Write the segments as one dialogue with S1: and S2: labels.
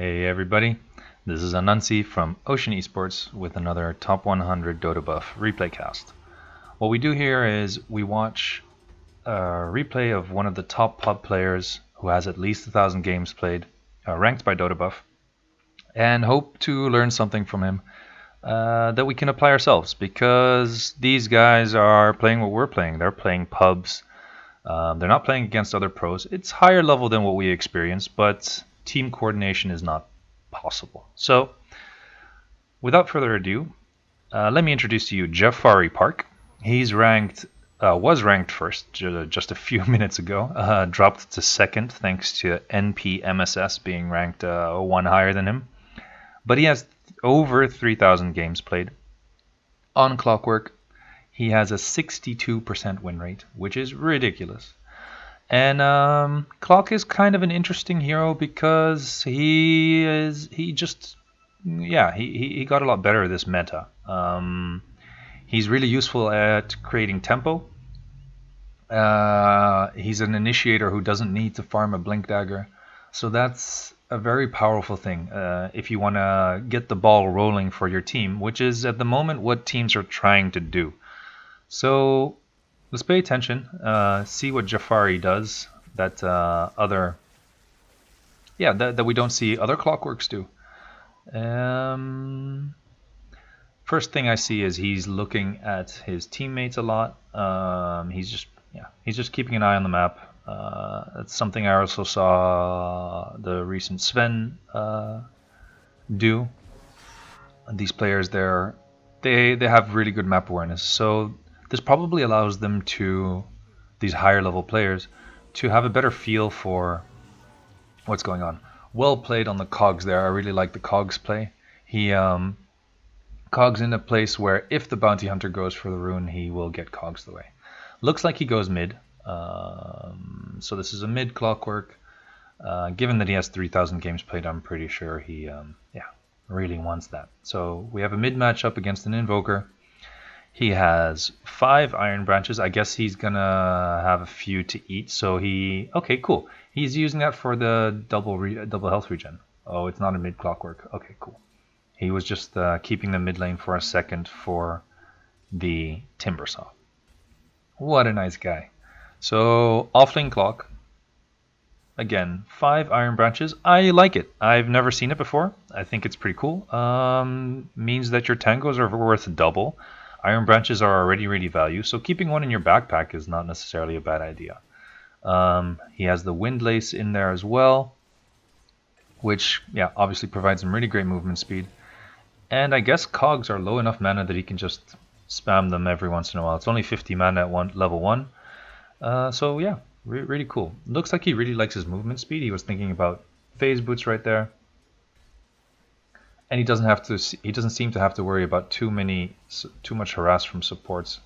S1: Hey everybody, this is Anansi from Ocean Esports with another Top 100 Dotabuff replay cast. What we do here is we watch a replay of one of the top pub players who has at least 1,000 games played, ranked by Dotabuff, and hope to learn something from him that we can apply ourselves, because these guys are playing what we're playing. They're playing pubs. They're not playing against other pros. It's higher level than what we experience, but team coordination is not possible. So, without further ado, let me introduce to you Jafari Park. He's was ranked first just a few minutes ago, dropped to second thanks to NPMSS being ranked one higher than him. But he has over 3,000 games played. On Clockwerk, he has a 62% win rate, which is ridiculous. And Clock is kind of an interesting hero because he got a lot better this meta. He's really useful at creating tempo. He's an initiator who doesn't need to farm a blink dagger, so that's a very powerful thing if you want to get the ball rolling for your team, which is at the moment what teams are trying to do. So let's pay attention, see what Jafari does that that we don't see other Clockwerks do. First thing I see is he's looking at his teammates a lot. He's just keeping an eye on the map. That's something I also saw the recent Sven do. These players they have really good map awareness, so this probably allows them these higher level players, to have a better feel for what's going on. Well played on the cogs there. I really like the cogs play. He cogs in a place where if the bounty hunter goes for the rune, he will get cogs the way. Looks like he goes mid. So this is a mid Clockwerk. Given that he has 3,000 games played, I'm pretty sure he really wants that. So we have a mid matchup against an invoker. He has 5 iron branches. I guess he's gonna have a few to eat. So okay, cool. He's using that for the double health regen. Oh, it's not a mid Clockwerk. Okay, cool. He was just keeping the mid lane for a second for the timber saw. What a nice guy. So offlane Clock. Again, 5 iron branches. I like it. I've never seen it before. I think it's pretty cool. Means that your tangos are worth double. Iron branches are already really value, so keeping one in your backpack is not necessarily a bad idea. He has the wind lace in there as well, which obviously provides him really great movement speed. And I guess cogs are low enough mana that he can just spam them every once in a while. It's only 50 mana at level 1. So yeah, really cool. Looks like he really likes his movement speed. He was thinking about phase boots right there. And he doesn't seem to have to worry about too much harass from supports.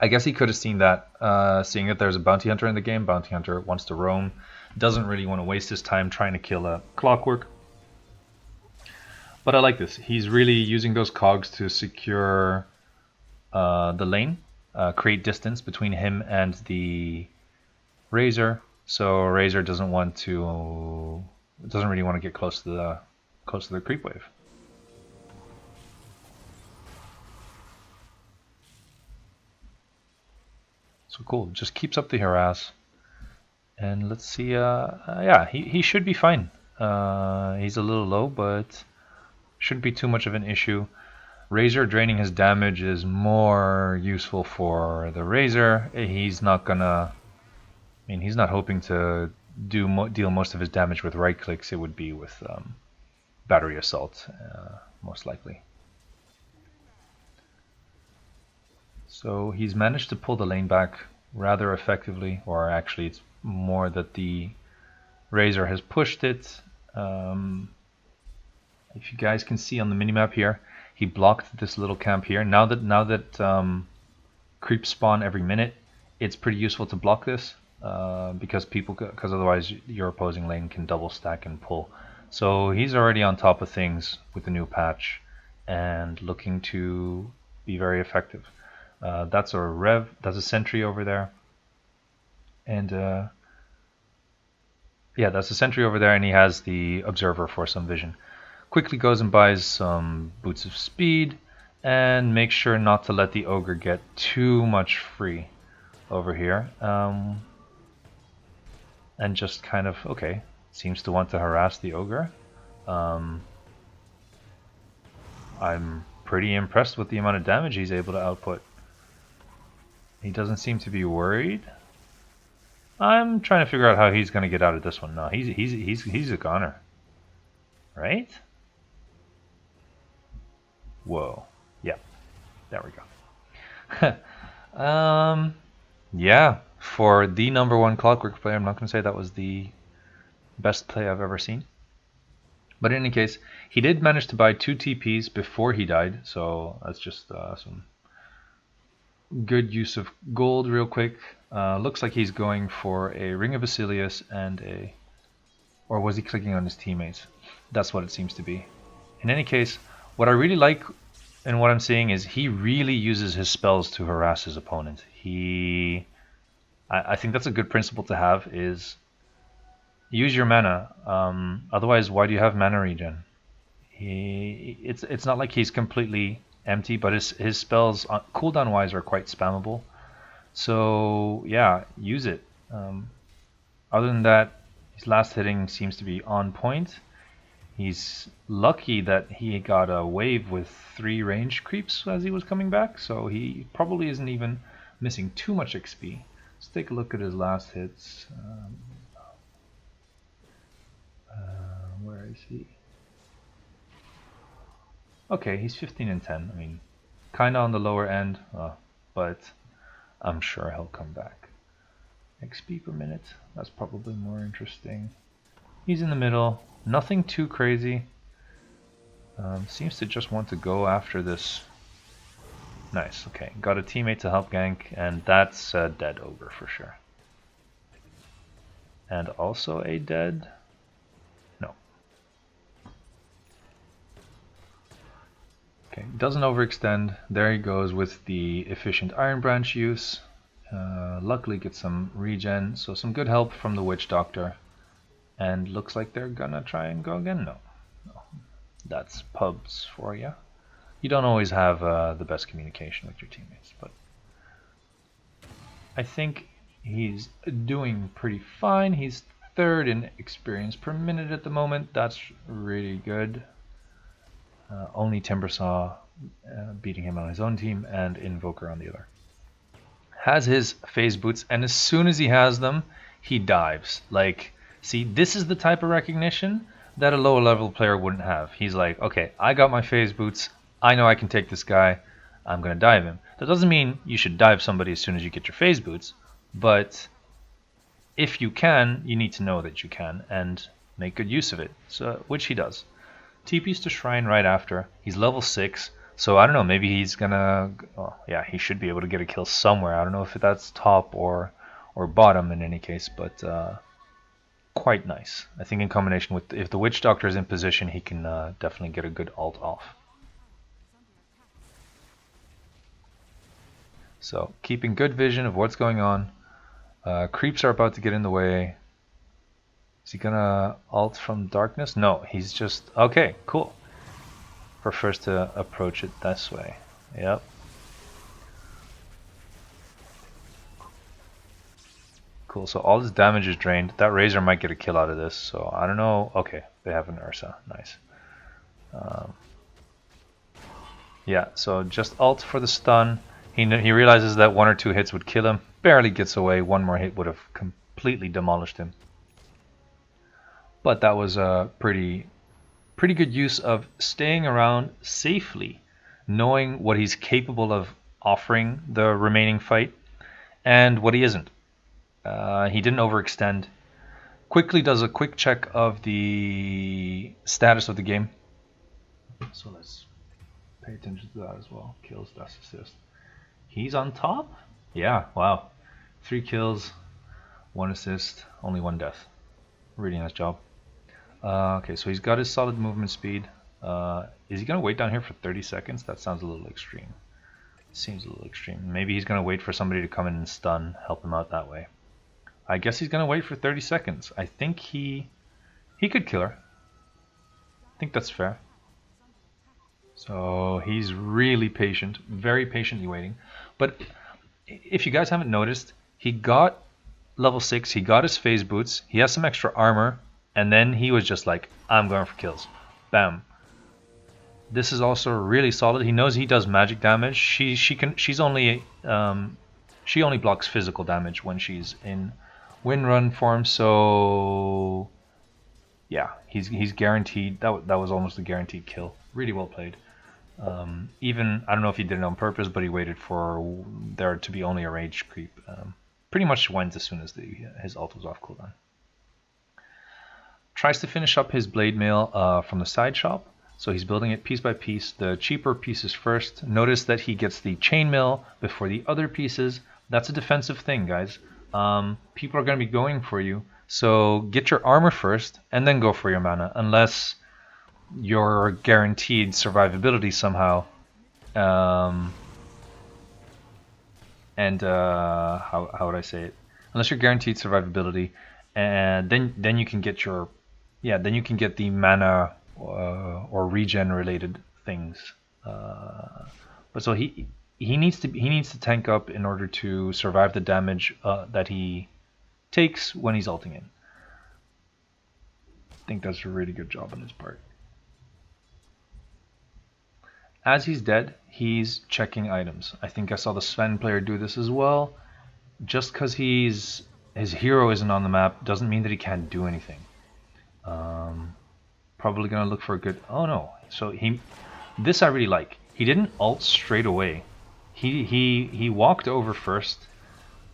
S1: I guess he could have seen that, seeing that there's a bounty hunter in the game. Bounty hunter wants to roam, doesn't really want to waste his time trying to kill a Clockwerk. But I like this. He's really using those cogs to secure the lane, create distance between him and the Razor. So Razor doesn't really want to get close to the creep wave. So cool, just keeps up the harass. And let's see, he should be fine. He's a little low, but shouldn't be too much of an issue. Razor draining his damage is more useful for the Razor. He's not hoping to deal most of his damage with right clicks. It would be with battery assault, most likely. So he's managed to pull the lane back rather effectively, or actually it's more that the Razor has pushed it. If you guys can see on the minimap here, he blocked this little camp here. Now that creeps spawn every minute, it's pretty useful to block this because otherwise your opposing lane can double stack and pull. So he's already on top of things with the new patch and looking to be very effective. That's a sentry over there, and Yeah, that's the sentry over there, and he has the observer for some vision. Quickly goes and buys some boots of speed, and makes sure not to let the ogre get too much free over here. And just kind of, okay, seems to want to harass the ogre. I'm pretty impressed with the amount of damage he's able to output. He doesn't seem to be worried. I'm trying to figure out how he's going to get out of this one. No, he's a goner, right? Whoa, yeah, there we go. Yeah, for the #1 Clockwerk player, I'm not going to say that was the best play I've ever seen. But in any case, he did manage to buy 2 TPs before he died, so that's just some good use of gold real quick. Looks like he's going for a Ring of Basilius and a... Or was he clicking on his teammates? That's what it seems to be. In any case, what I really like and what I'm seeing is he really uses his spells to harass his opponent. I think that's a good principle to have, is use your mana. Otherwise, why do you have mana regen? It's not like he's completely empty, but his spells cooldown wise are quite spammable. So yeah, use it. Other than that, his last hitting seems to be on point. He's lucky that he got a wave with 3 range creeps as he was coming back, so he probably isn't even missing too much XP. Let's take a look at his last hits. Where is he? Okay, he's 15 and 10. I mean, kind of on the lower end, but I'm sure he'll come back. XP per minute, that's probably more interesting. He's in the middle, nothing too crazy. Seems to just want to go after this. Nice, okay, got a teammate to help gank, and that's a dead ogre for sure. And also a dead... no. Okay, doesn't overextend. There he goes with the efficient Iron Branch use. Luckily gets some regen, so some good help from the Witch Doctor. And looks like they're gonna try and go again. No. That's pubs for you. You don't always have the best communication with your teammates, but I think he's doing pretty fine. He's 3rd in experience per minute at the moment. That's really good. Only Timbersaw beating him on his own team, and Invoker on the other. Has his phase boots, and as soon as he has them, he dives. Like, see, this is the type of recognition that a lower level player wouldn't have. He's like, okay, I got my phase boots, I know I can take this guy, I'm going to dive him. That doesn't mean you should dive somebody as soon as you get your phase boots, but if you can, you need to know that you can and make good use of it, so which he does. TP's to Shrine right after. He's level 6, so I don't know, maybe he's gonna... oh, yeah, he should be able to get a kill somewhere. I don't know if that's top or bottom in any case, but quite nice. I think in combination with... if the Witch Doctor is in position, he can definitely get a good ult off. So, keeping good vision of what's going on. Creeps are about to get in the way. Is he gonna ult from darkness? No, he's just... okay, cool. Prefers to approach it this way. Yep. Cool, so all this damage is drained. That Razor might get a kill out of this, so I don't know. Okay, they have an Ursa. Nice. Yeah, so just ult for the stun. He realizes that 1 or 2 hits would kill him. Barely gets away. 1 more hit would have completely demolished him. But that was a pretty good use of staying around safely, knowing what he's capable of offering the remaining fight and what he isn't. He didn't overextend. Quickly does a quick check of the status of the game. So let's pay attention to that as well. Kills, dash assist. He's on top? Yeah, wow. 3 kills, 1 assist, only 1 death. Really nice job. Okay, so he's got his solid movement speed. Is he going to wait down here for 30 seconds? That sounds a little extreme. Seems a little extreme. Maybe he's going to wait for somebody to come in and stun, help him out that way. I guess he's gonna wait for 30 seconds. I think he could kill her. I think that's fair. So he's really patient, very patiently waiting. But if you guys haven't noticed, he got level 6, he got his phase boots, he has some extra armor, and then he was just like, I'm going for kills. Bam. This is also really solid. He knows he does magic damage. She only blocks physical damage when she's in wind run form, so yeah, he's guaranteed. That was almost a guaranteed kill. Really well played. Even I don't know if he did it on purpose, but he waited for there to be only a rage creep. Pretty much went as soon as his ult was off cooldown. Tries to finish up his blade mail from the side shop, so he's building it piece by piece. The cheaper pieces first. Notice that he gets the chainmail before the other pieces. That's a defensive thing, guys. People are going to be going for you, so get your armor first and then go for your mana, unless you're guaranteed survivability somehow. How would I say it? Unless you're guaranteed survivability, and then you can get the mana or regen related things. But so he needs to tank up in order to survive the damage that he takes when he's ulting in. I think that's a really good job on his part. As he's dead, he's checking items. I think I saw the Sven player do this as well. Just because his hero isn't on the map doesn't mean that he can't do anything. Probably gonna look for a good. Oh no! So this I really like. He didn't ult straight away. He walked over first,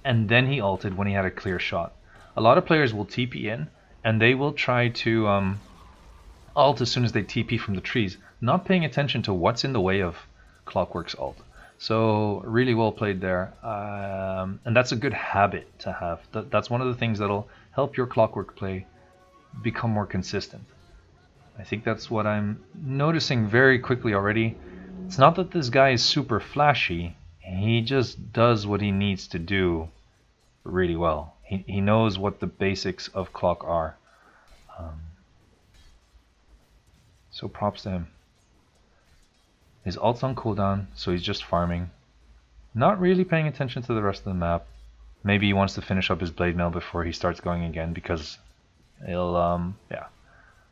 S1: and then he ulted when he had a clear shot. A lot of players will TP in, and they will try to ult as soon as they TP from the trees, not paying attention to what's in the way of Clockwerk's ult. So really well played there, and that's a good habit to have. That's one of the things that'll help your Clockwerk play become more consistent. I think that's what I'm noticing very quickly already. It's not that this guy is super flashy, he just does what he needs to do really well. He knows what the basics of Clock are. So props to him. His ult's on cooldown, so he's just farming. Not really paying attention to the rest of the map. Maybe he wants to finish up his blade mail before he starts going again, because he'll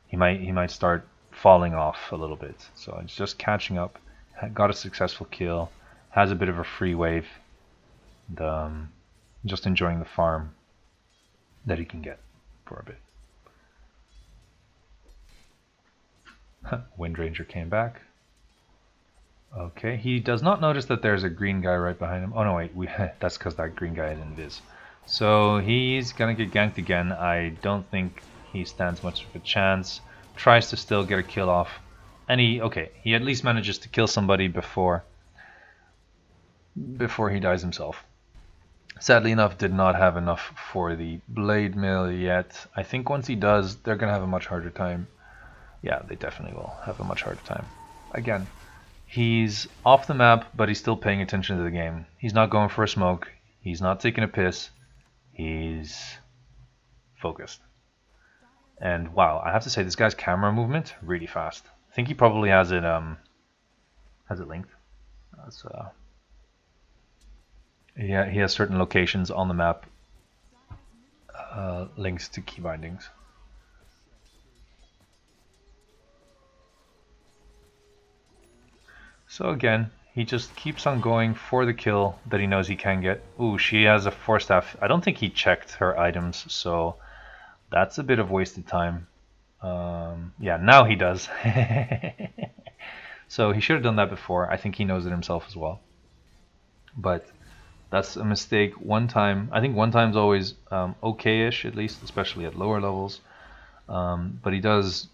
S1: he might start falling off a little bit. So it's just catching up. Got a successful kill. Has a bit of a free wave. And, just enjoying the farm that he can get for a bit. Wind Ranger came back. Okay, he does not notice that there's a green guy right behind him. Oh no, wait, that's because that green guy is invis. So he's gonna get ganked again. I don't think he stands much of a chance. Tries to still get a kill off, and he at least manages to kill somebody before he dies himself. Sadly enough, did not have enough for the blade mail yet. I think once he does, they're gonna have a much harder time. Yeah, they definitely will have a much harder time. Again, he's off the map, but he's still paying attention to the game. He's not going for a smoke. He's not taking a piss. He's focused. And wow, I have to say, this guy's camera movement really fast. I think he probably has it linked. Yeah, he has certain locations on the map links to key bindings. So again, he just keeps on going for the kill that he knows he can get. Ooh, she has a Force Staff. I don't think he checked her items, so that's a bit of wasted time. Yeah, now he does. So he should have done that before. I think he knows it himself as well. But that's a mistake one time. I think one time's always okay-ish, at least, especially at lower levels. But he does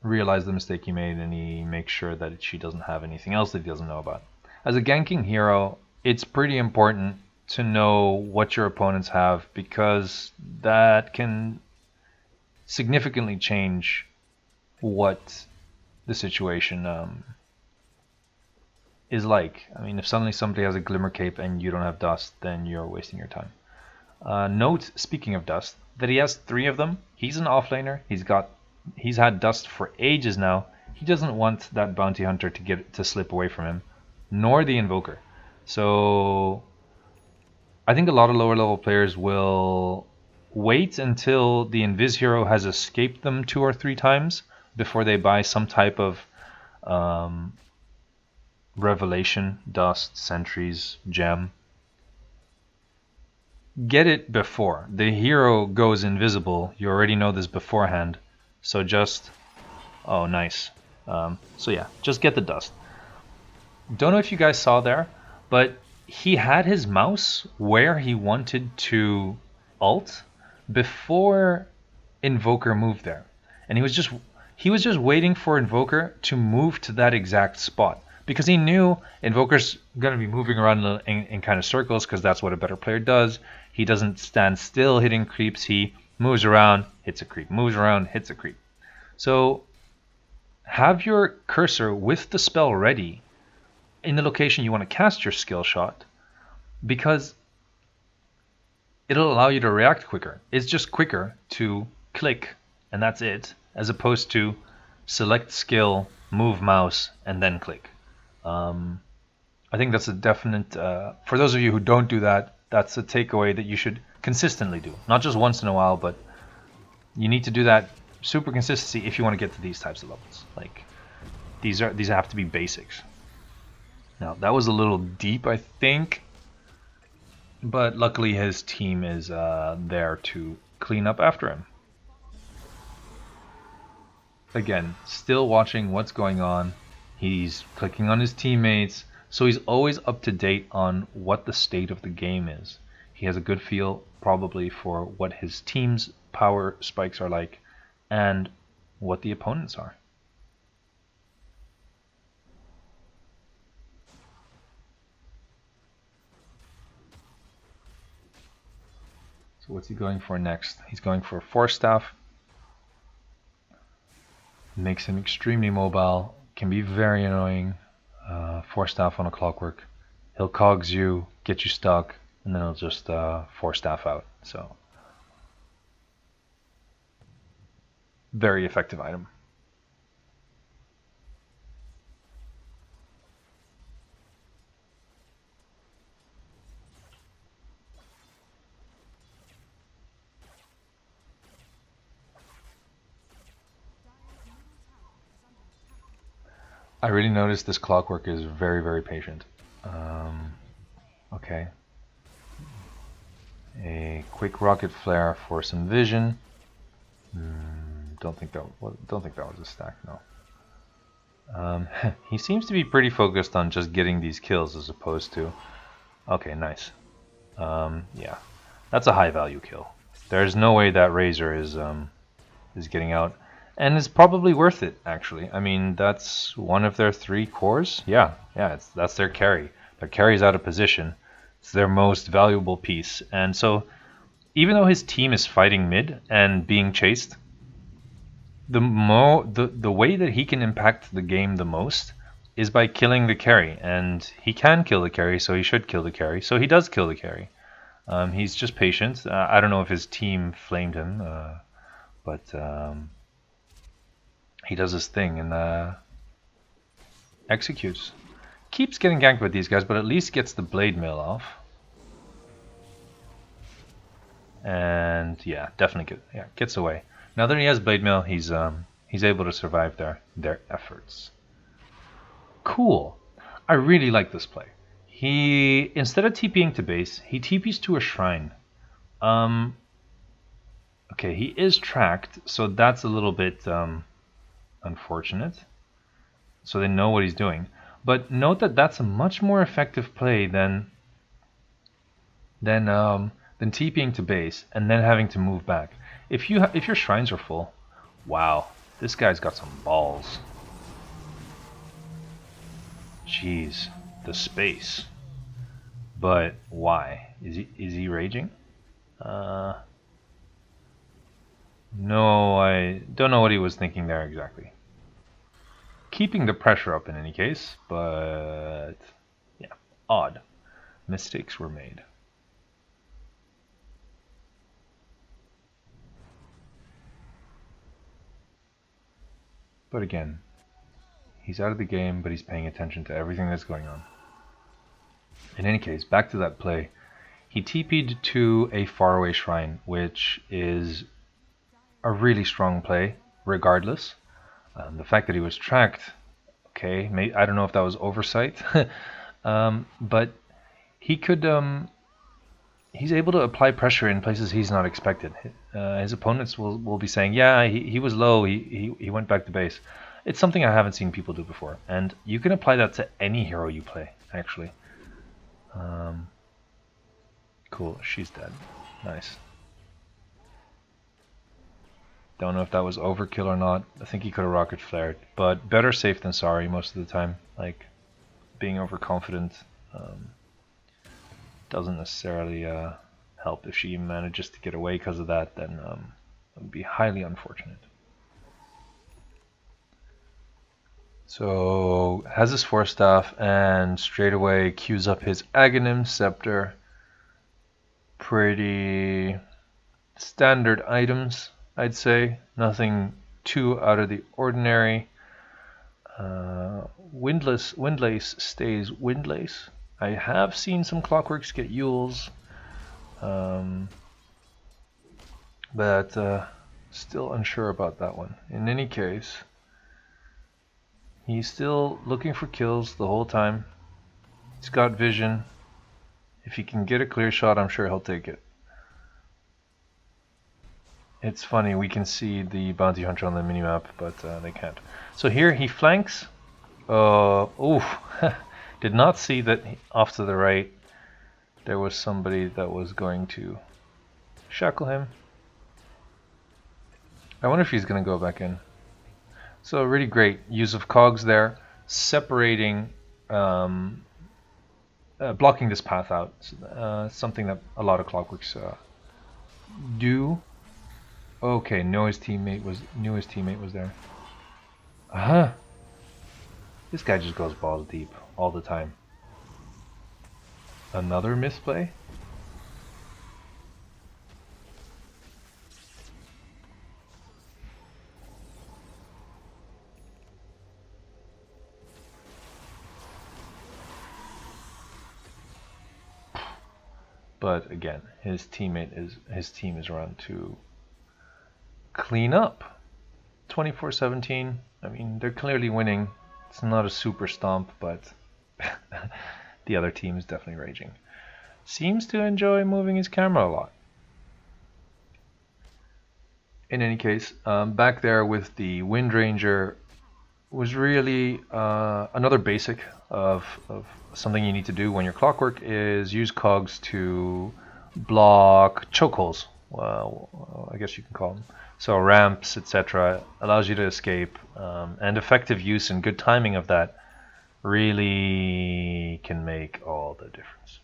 S1: realize the mistake he made, and he makes sure that she doesn't have anything else that he doesn't know about. As a ganking hero, it's pretty important to know what your opponents have, because that can significantly change what the situation is like. I mean, if suddenly somebody has a Glimmer Cape and you don't have Dust, then you're wasting your time. Note, speaking of dust, that he has 3 of them. He's an offlaner. He's had dust for ages now. He doesn't want that bounty hunter to slip away from him, nor the invoker. So I think a lot of lower level players will wait until the invis hero has escaped them 2 or 3 times before they buy some type of revelation, dust, sentries, gem. Get it before the hero goes invisible. You already know this beforehand, so just oh nice. So yeah, just get the dust. Don't know if you guys saw there, but he had his mouse where he wanted to ult before Invoker moved there, and he was just waiting for Invoker to move to that exact spot, because he knew Invoker's going to be moving around in kind of circles, because that's what a better player does. He doesn't stand still hitting creeps. He moves around, hits a creep, moves around, hits a creep. So have your cursor with the spell ready in the location you want to cast your skill shot, because it'll allow you to react quicker. It's just quicker to click and that's it, as opposed to select skill, move mouse, and then click. I think that's a definite, for those of you who don't do that, that's a takeaway that you should consistently do. Not just once in a while, but you need to do that super consistency if you want to get to these types of levels. Like, these have to be basics. Now, that was a little deep, I think, but luckily his team is there to clean up after him. Again, still watching what's going on. He's clicking on his teammates, so he's always up to date on what the state of the game is. He has a good feel, probably, for what his team's power spikes are like and what the opponents are. So what's he going for next? He's going for a Force Staff. Makes him extremely mobile, can be very annoying. Force Staff on a Clockwerk. He'll cogs you, get you stuck, and then he'll just Force Staff out. So, very effective item. I really noticed this Clockwerk is very, very patient. Okay. A quick rocket flare for some vision. Don't think that was a stack. No. He seems to be pretty focused on just getting these kills as opposed to. Okay, nice. Yeah, that's a high value kill. There's no way that Razor is getting out. And it's probably worth it, actually. I mean, that's one of their 3 cores. Yeah, that's their carry. Their carry's out of position. It's their most valuable piece. And so, even though his team is fighting mid and being chased, the way that he can impact the game the most is by killing the carry. And he can kill the carry, so he should kill the carry. So he does kill the carry. He's just patient. I don't know if his team flamed him, but... he does his thing and executes. Keeps getting ganked with these guys, but at least gets the blade mail off. And yeah, definitely gets away. Now that he has blade mail, he's able to survive their efforts. Cool. I really like this play. He, instead of TPing to base, he TPs to a shrine. Okay, he is tracked, so that's a little bit unfortunate. So they know what he's doing. But note that that's a much more effective play than TPing to base and then having to move back. If your shrines are full, wow, this guy's got some balls. Jeez, the space. But why? Is he raging? No, I don't know what he was thinking there exactly. Keeping the pressure up in any case, but yeah, odd. Mistakes were made. But again, he's out of the game, but he's paying attention to everything that's going on. In any case, back to that play. He TP'd to a faraway shrine, which is a really strong play, regardless. The fact that he was tracked, okay, I don't know if that was oversight, but he could. He's able to apply pressure in places he's not expected. His opponents will be saying, "Yeah, he was low. He went back to base." It's something I haven't seen people do before, and you can apply that to any hero you play, actually. Cool, she's dead. Nice. Don't know if that was overkill or not. I think he could have rocket flared, but better safe than sorry most of the time. Like, being overconfident doesn't necessarily help. If she manages to get away because of that, then it would be highly unfortunate. So, has his Force Staff and straight away queues up his Aghanim Scepter. Pretty standard items, I'd say. Nothing too out of the ordinary. Windlace stays Windlace. I have seen some Clockwerks get Yules, but still unsure about that one. In any case, he's still looking for kills the whole time. He's got vision. If he can get a clear shot, I'm sure he'll take it. It's funny, we can see the bounty hunter on the minimap, but they can't. So here he flanks. Did not see that off to the right there was somebody that was going to shackle him. I wonder if he's going to go back in. So really great use of cogs there, separating, blocking this path out. Something that a lot of Clockwerks do. Okay, knew his teammate was there. This guy just goes balls deep all the time. Another misplay? But again, his team is around to clean up. 24-17. I mean, they're clearly winning. It's not a super stomp, but the other team is definitely raging. Seems to enjoy moving his camera a lot. In any case, back there with the Wind Ranger was really another basic of something you need to do when you're Clockwerk is use cogs to block chokeholes. Well, I guess you can call them. So ramps, etc. allows you to escape, and effective use and good timing of that really can make all the difference.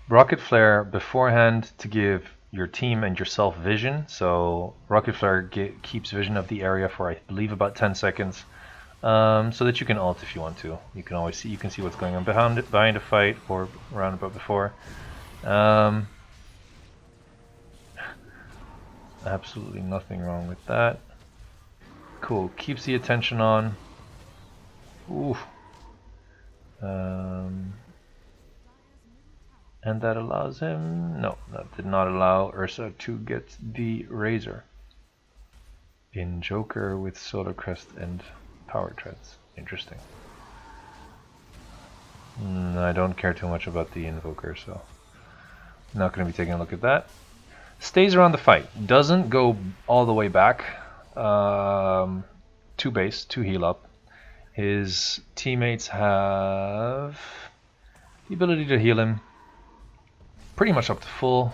S1: Rocket Flare beforehand to give your team and yourself vision. So Rocket Flare keeps vision of the area for I believe about 10 seconds, so that you can ult if you want to. You can always see what's going on behind a fight or around about before. Absolutely nothing wrong with that. Cool, keeps the attention on. Ooh. And that allows him... No, that did not allow Ursa to get the Razor. In Joker with Solar Crest and Power Treads. Interesting. I don't care too much about the Invoker, so not going to be taking a look at that. Stays around the fight. Doesn't go all the way back to base, to heal up. His teammates have the ability to heal him pretty much up to full.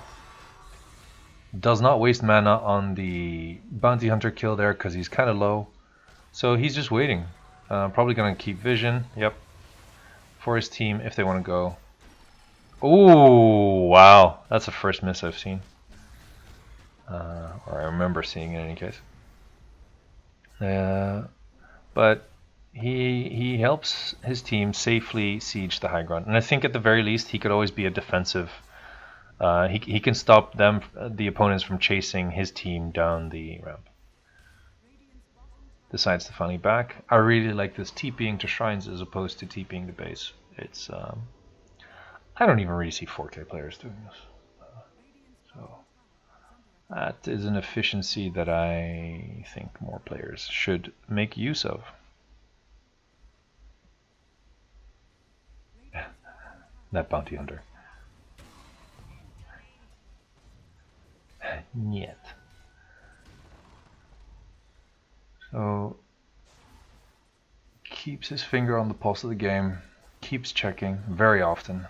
S1: Does not waste mana on the bounty hunter kill there because he's kind of low. So he's just waiting. Probably going to keep vision. Yep. For his team if they want to go. Oh, wow. That's the first miss I've seen. Or I remember seeing in any case. But he helps his team safely siege the high ground. And I think at the very least he could always be a defensive He can stop them, the opponents, from chasing his team down the ramp. Decides to finally back. I really like this TPing to shrines as opposed to TPing the base. It's I don't even really see 4K players doing this. So that is an efficiency that I think more players should make use of. That bounty hunter. Yet. So keeps his finger on the pulse of the game, keeps checking very often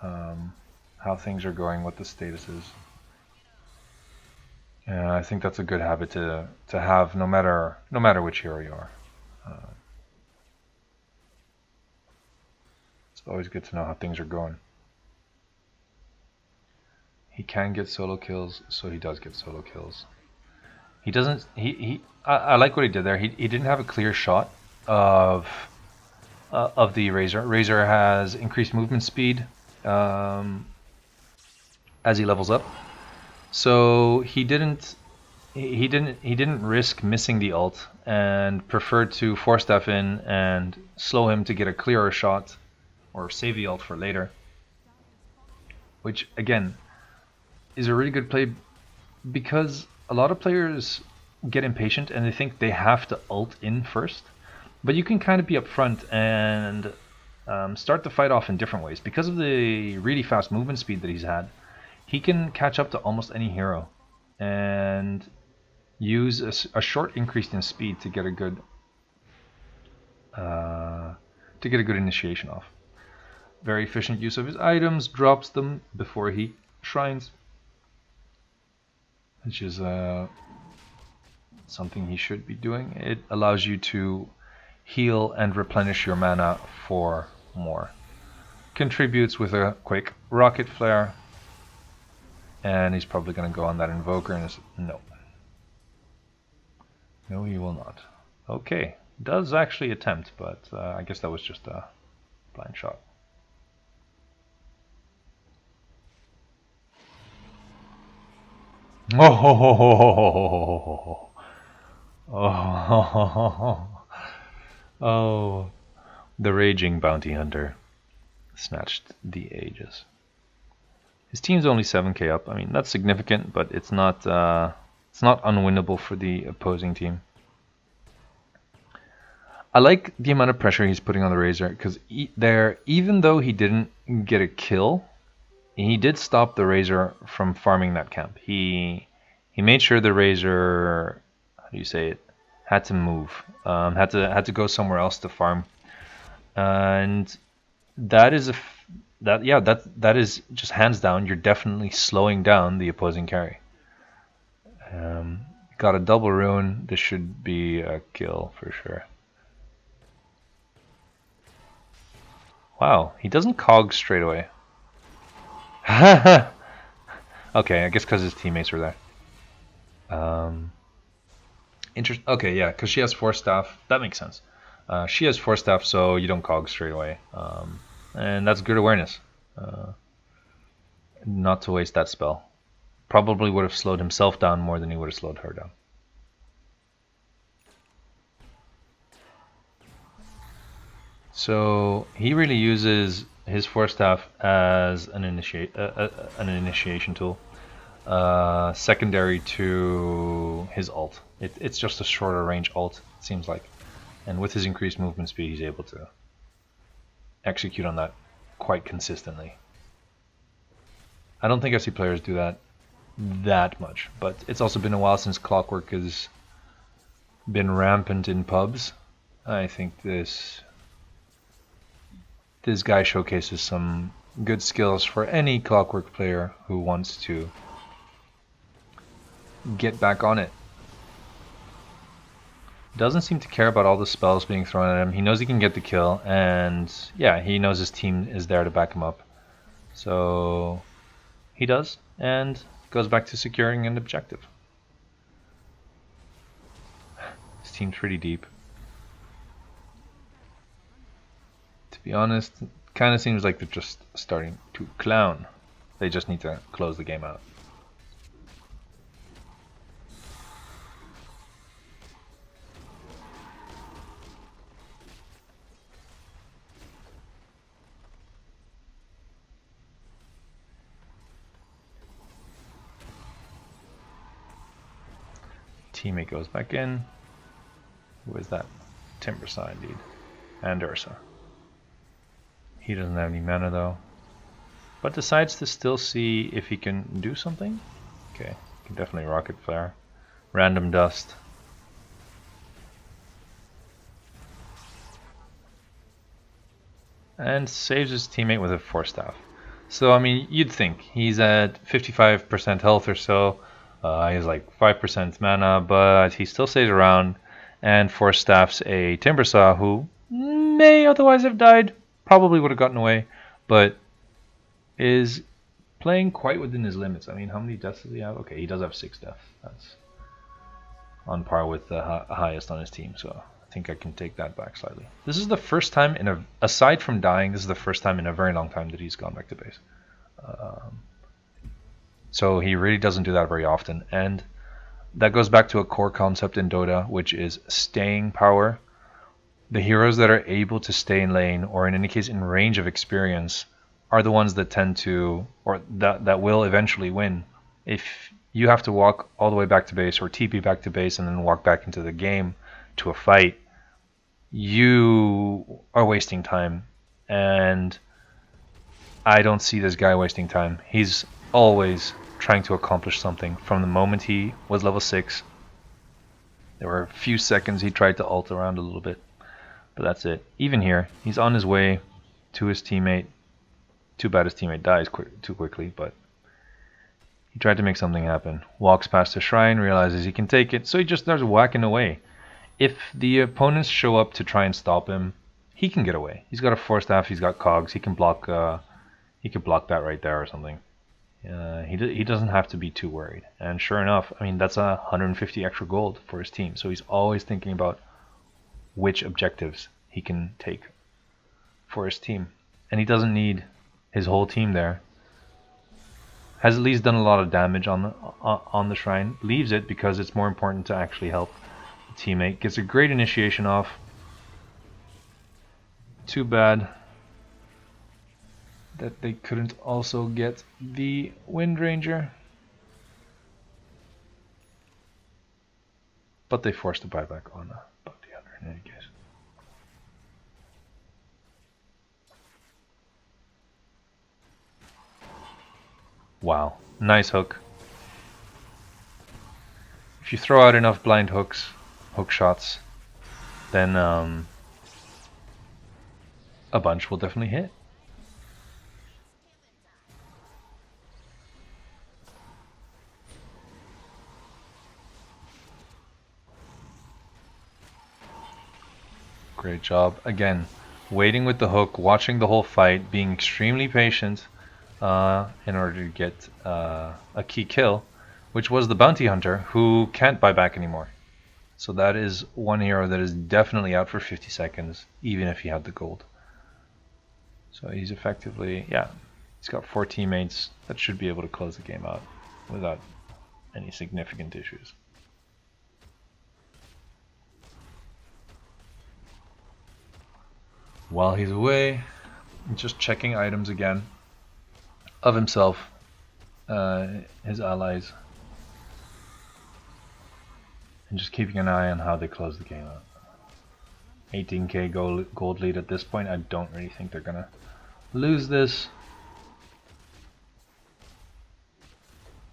S1: how things are going, what the status is. And I think that's a good habit to have, no matter which hero you are. It's always good to know how things are going. He can get solo kills, so he does get solo kills. He doesn't. I like what he did there. He didn't have a clear shot of the Razor. Razor has increased movement speed as he levels up, so he didn't risk missing the ult and preferred to force staff in and slow him to get a clearer shot or save the ult for later, which again is a really good play, because a lot of players get impatient and they think they have to ult in first, but you can kind of be upfront and start the fight off in different ways. Because of the really fast movement speed that he's had, he can catch up to almost any hero and use a short increase in speed to get a good initiation off. Very efficient use of his items, drops them before he shrines, which is something he should be doing. It allows you to heal and replenish your mana for more. Contributes with a quick rocket flare, and he's probably going to go on that invoker, and no, he will not. Okay, does actually attempt, but I guess that was just a blind shot. Oh, the raging bounty hunter snatched the Aegis. His team's only 7k up. I mean, that's significant, but it's not unwinnable for the opposing team. I like the amount of pressure he's putting on the Razor, because even though he didn't get a kill, he did stop the Razor from farming that camp. He made sure the Razor, how do you say it, had to move, had to go somewhere else to farm, and that is that is just hands down. You're definitely slowing down the opposing carry. Got a double rune. This should be a kill for sure. Wow, he doesn't cog straight away. Okay, I guess because his teammates were there. Okay, yeah, because she has Force Staff. That makes sense. She has Force Staff, so you don't cog straight away. And that's good awareness. Not to waste that spell. Probably would have slowed himself down more than he would have slowed her down. So he really uses his Force Staff as an initiation tool, secondary to his ult. It's just a shorter range ult, it seems like, and with his increased movement speed, he's able to execute on that quite consistently. I don't think I see players do that much, but it's also been a while since Clockwerk has been rampant in pubs. I think this guy showcases some good skills for any Clockwerk player who wants to get back on it. Doesn't seem to care about all the spells being thrown at him. He knows he can get the kill, and yeah, he knows his team is there to back him up. So he does, and goes back to securing an objective. His team's pretty deep. To be honest, it kind of seems like they're just starting to clown. They just need to close the game out. Teammate goes back in. Who is that? Timbersaw indeed. And Ursa. He doesn't have any mana though. But decides to still see if he can do something. Okay, can definitely rocket flare. Random dust. And saves his teammate with a Force Staff. So I mean, you'd think he's at 55% health or so. He's like 5% mana, but he still stays around and Force Staffs a Timbersaw who may otherwise have died. Probably would have gotten away, but is playing quite within his limits. I mean, how many deaths does he have? Okay, he does have 6 deaths. That's on par with the highest on his team, so I think I can take that back slightly. This is the first time aside from dying, this is the first time in a very long time that he's gone back to base. So he really doesn't do that very often, and that goes back to a core concept in Dota, which is staying power. The heroes that are able to stay in lane, or in any case in range of experience, are the ones that tend to, or that will eventually win. If you have to walk all the way back to base, or TP back to base, and then walk back into the game to a fight, you are wasting time. And I don't see this guy wasting time. He's always trying to accomplish something. From the moment he was level 6, there were a few seconds he tried to ult around a little bit, but that's it. Even here, he's on his way to his teammate. Too bad his teammate dies too quickly, but he tried to make something happen. Walks past the shrine, realizes he can take it, so he just starts whacking away. If the opponents show up to try and stop him, he can get away. He's got a Force Staff, he's got cogs, he can block that right there or something. He doesn't have to be too worried. And sure enough, I mean, that's 150 extra gold for his team. So he's always thinking about which objectives he can take for his team. And he doesn't need his whole team there. Has at least done a lot of damage on the shrine. Leaves it because it's more important to actually help the teammate. Gets a great initiation off. Too bad that they couldn't also get the Wind Ranger. But they forced a buyback on a bounty hunter in any case. Wow, nice hook. If you throw out enough blind hook shots, then a bunch will definitely hit. Great job. Again, waiting with the hook, watching the whole fight, being extremely patient in order to get a key kill, which was the bounty hunter, who can't buy back anymore. So that is one hero that is definitely out for 50 seconds, even if he had the gold. So he's effectively, yeah, he's got 4 teammates that should be able to close the game out without any significant issues. While he's away, just checking items again of himself, his allies, and just keeping an eye on how they close the game out. 18k gold lead at this point. I don't really think they're gonna lose this.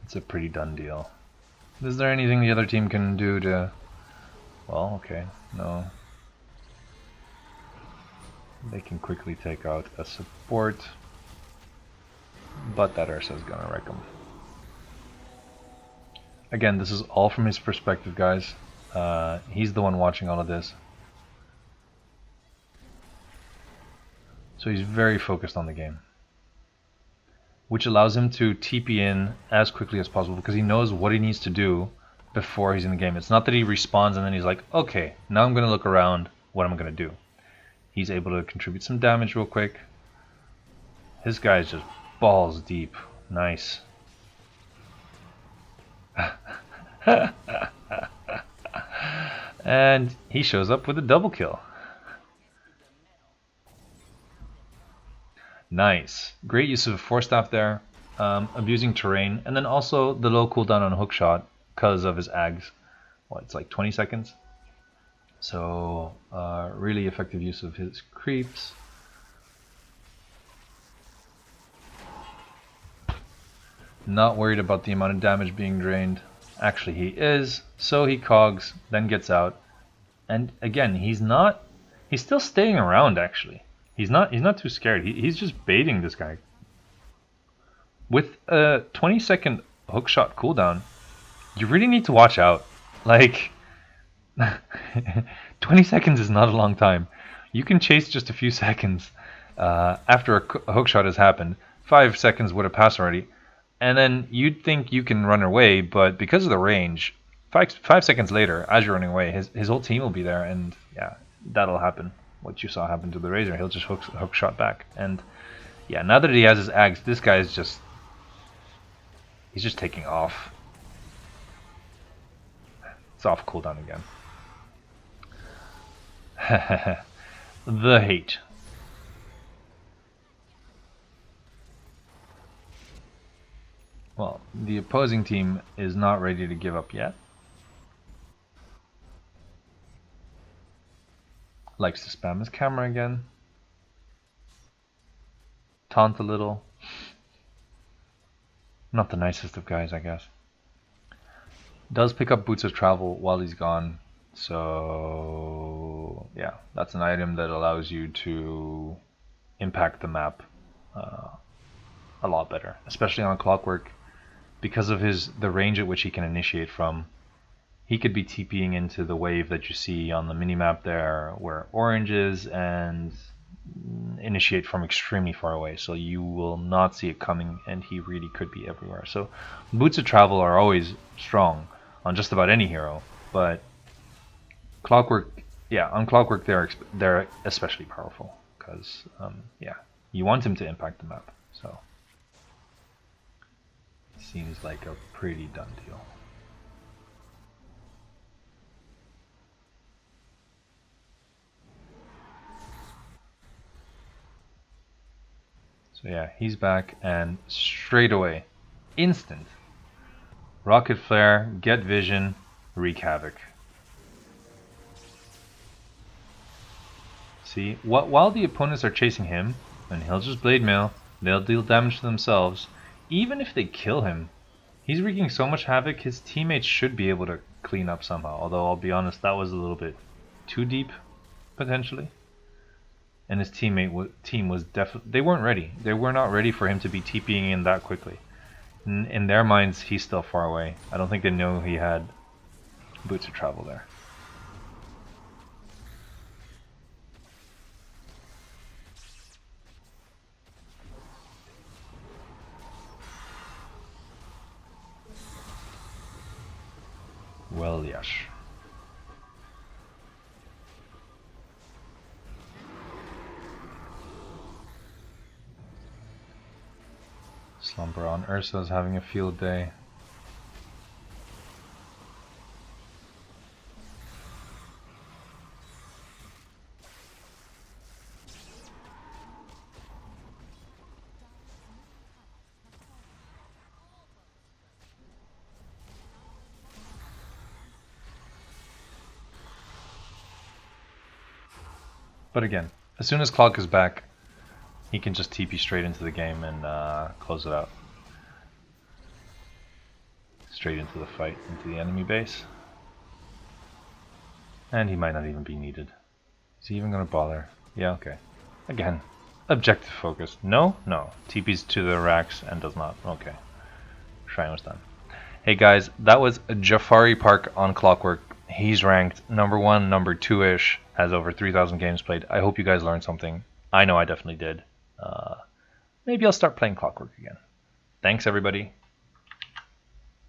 S1: It's a pretty done deal. Is there anything the other team can do to... Well, okay, no. They can quickly take out a support, but that Ursa is gonna wreck him. Again, this is all from his perspective, guys. He's the one watching all of this. So he's very focused on the game, which allows him to TP in as quickly as possible because he knows what he needs to do before he's in the game. It's not that he respawns and then he's like, okay, now I'm gonna look around, what am I gonna do? He's able to contribute some damage real quick. His guy is just balls deep Nice. And he shows up with a double kill. Nice. Great use of Force Staff there. Abusing terrain. And then also the low cooldown on hookshot because of his Ags. Well, it's like 20 seconds. So really effective use of his creeps. Not worried about the amount of damage being drained. Actually he is. So he cogs, then gets out. And again, he's still staying around actually. He's not too scared. He's just baiting this guy. With a 20-second hookshot cooldown, you really need to watch out. Like 20 seconds is not a long time. You can chase just a few seconds after a hookshot has happened. 5 seconds would have passed already. And then you'd think you can run away, but because of the range, 5 seconds later, as you're running away, his whole team will be there, and yeah, that'll happen. What you saw happen to the Razor, he'll just hook shot back. And yeah, now that he has his Ags, this guy is he's just taking off. It's off cooldown again. The hate. Well, the opposing team is not ready to give up yet. Likes to spam his camera again. Taunt a little. Not the nicest of guys, I guess. Does pick up Boots of Travel while he's gone. So yeah, that's an item that allows you to impact the map a lot better, especially on Clockwerk, because of the range at which he can initiate from. He could be TPing into the wave that you see on the minimap there, where orange is, and initiate from extremely far away, so you will not see it coming, and he really could be everywhere. So Boots of Travel are always strong on just about any hero, but Clockwerk, yeah, on Clockwerk they're especially powerful because yeah, you want him to impact the map. So seems like a pretty done deal. So yeah, he's back, and straight away, instant rocket flare, get vision, wreak havoc. See, while the opponents are chasing him, and he'll just blade mail, they'll deal damage to themselves. Even if they kill him, he's wreaking so much havoc, his teammates should be able to clean up somehow. Although I'll be honest, that was a little bit too deep, potentially. And his team was definitely, they weren't ready. They were not ready for him to be TPing in that quickly. In their minds, he's still far away. I don't think they know he had Boots of Travel there. Well, yes. Slumber on Ursa's having a field day. But again, as soon as Clock is back, he can just TP straight into the game and close it out. Straight into the fight, into the enemy base. And he might not even be needed. Is he even going to bother? Yeah, okay. Again, objective focus. No? No. TP's to the racks and does not. Okay. Shrine was done. Hey guys, that was Jafari Park on Clockwerk. He's ranked number 1, number 2-ish, has over 3,000 games played. I hope you guys learned something. I know I definitely did. Maybe I'll start playing Clockwerk again. Thanks everybody.